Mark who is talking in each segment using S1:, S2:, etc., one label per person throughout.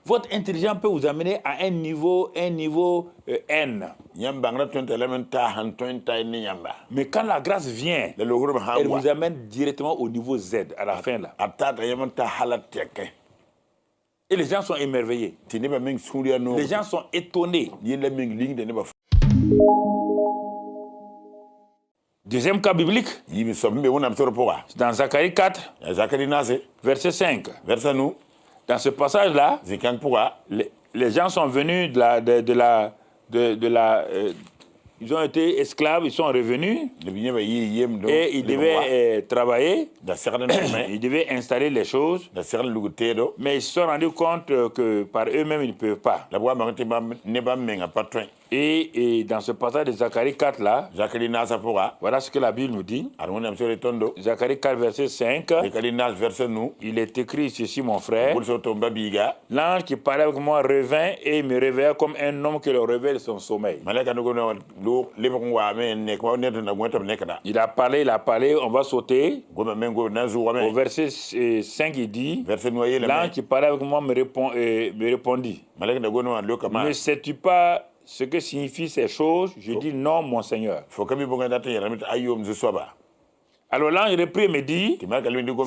S1: Votre intelligence peut vous amener à un niveau N. Mais quand la grâce vient, elle vous amène directement au niveau Z, à la fin là. Et les gens sont émerveillés. Les gens sont étonnés. Deuxième cas biblique, dans Zacharie 4, verset 5. Dans ce passage-là, les gens sont venus ils ont été esclaves, ils sont revenus et ils devaient travailler, ils devaient installer les choses, mais ils se sont rendus compte que par eux-mêmes, ils ne peuvent pas. Et dans ce passage de Zacharie 4 là, voilà ce que la Bible nous dit. Zacharie 4 verset 5, il est écrit ceci, mon frère. L'ange qui parlait avec moi revint et me réveilla comme un homme qui le réveille de son sommeil. Il a parlé, on va sauter. Au verset 5, il dit, l'ange qui parlait avec moi me répondit. Ne sais-tu pas ce que signifient ces choses? Je dis non, mon Seigneur. Alors l'ange reprit et me dit,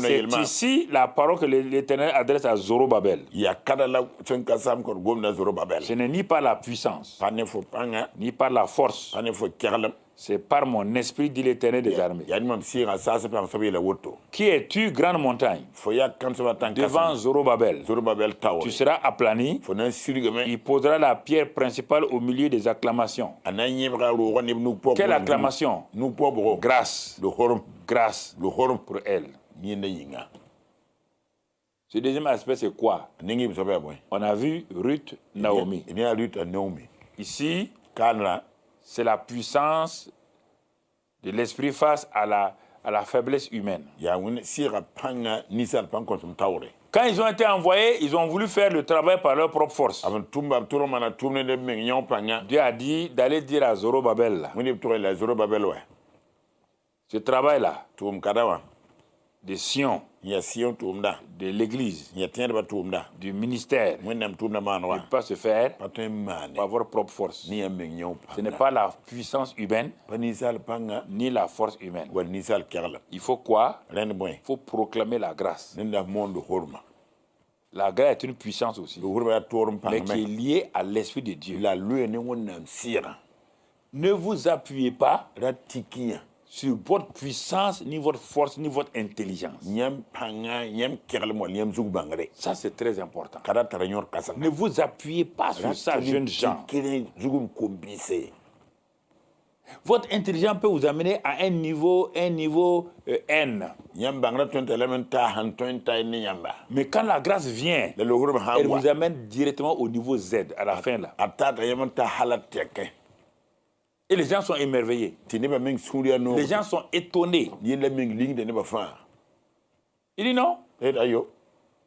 S1: c'est ici la parole que l'Éternel adresse à Zorobabel. Ce n'est ni par la puissance, ni par la force. C'est par mon esprit, dit l'Éternel des armées. Qui es-tu, grande montagne? Devant Zorobabel. Tu seras aplani. Il posera la pierre principale au milieu des acclamations. Quelle acclamation? Grâce. Grâce pour elle. Ce deuxième aspect, c'est quoi? On a vu Ruth, Naomi. Ici, c'est la puissance de l'esprit face à la faiblesse humaine. Quand ils ont été envoyés, ils ont voulu faire le travail par leur propre force. Dieu a dit d'aller dire à Zorobabel, ce travail-là, de Sion, de l'église, du ministère, ne peut pas se faire par votre propre force. Ce n'est pas la puissance humaine, ni la force humaine. Il faut quoi? Il faut proclamer la grâce. La grâce est une puissance aussi, mais qui est liée à l'Esprit de Dieu. Ne vous appuyez pas sur votre puissance, ni votre force, ni votre intelligence. Ça, c'est très important. Ne vous appuyez pas sur ça, jeunes gens. Votre intelligence peut vous amener à un niveau N. Mais quand la grâce vient, elle vous amène directement au niveau Z, à la fin là. Et les gens sont émerveillés. Les gens sont étonnés. Il dit non. Il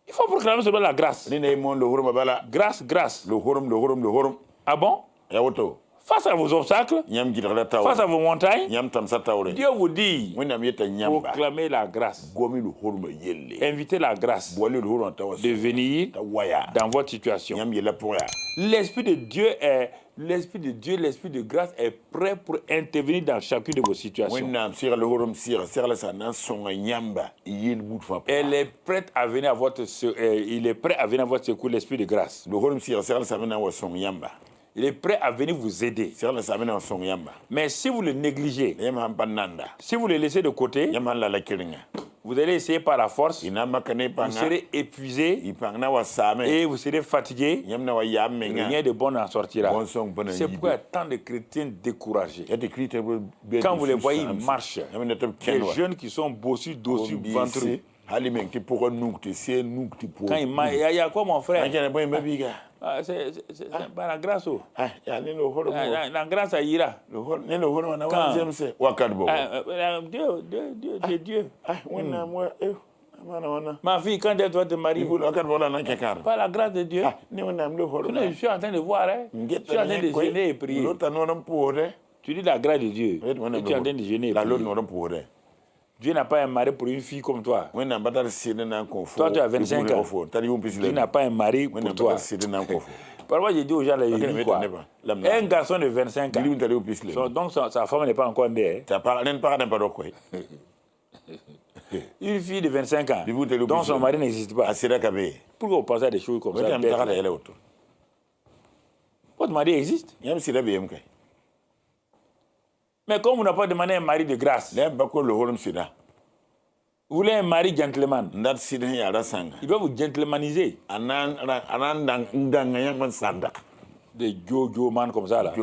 S1: faut proclamer seulement la grâce. Grâce, grâce. Ah bon? Face à vos obstacles, face à vos montagnes, Dieu vous dit, proclamez la grâce. Invitez la grâce de venir dans votre situation. L'Esprit de Dieu, l'Esprit de grâce est prêt pour intervenir dans chacune de vos situations. Elle est prête à venir à votre, il est prêt à venir à votre secours, l'Esprit de grâce. Il est prêt à venir vous aider. Mais si vous le négligez, si vous le laissez de côté, vous allez essayer par la force, vous serez épuisé et vous serez fatigué. Rien de bon n'en sortira. C'est pourquoi il y a tant de chrétiens découragés. Quand vous les voyez, ils marchent. Des jeunes qui sont bossus, dossus, ventrus. Quand il y a quoi, mon frère? C'est pas la grâce. La grâce ira. Dieu. Ma fille, quand elle doit te marier, pas la grâce de Dieu. Je suis en train de voir. Je suis en train de jeûner et prier. Tu dis la grâce de Dieu. Et tu es en train de jeûner et prier. Dieu n'a pas un mari pour une fille comme toi. Toi, tu as 25 ans. Dieu n'a pas un mari pour toi. Parfois, j'ai dit aux gens, quoi. Un garçon de 25 ans, donc sa femme n'est pas encore née. Une fille de 25 ans, dont son mari n'existe pas. Pourquoi vous pensez à des choses comme ça? Votre mari existe. Mais comme vous n'avez pas demandé un mari de grâce, vous voulez un mari gentleman. Il doit vous gentlemaniser. Des Jojo man comme ça là.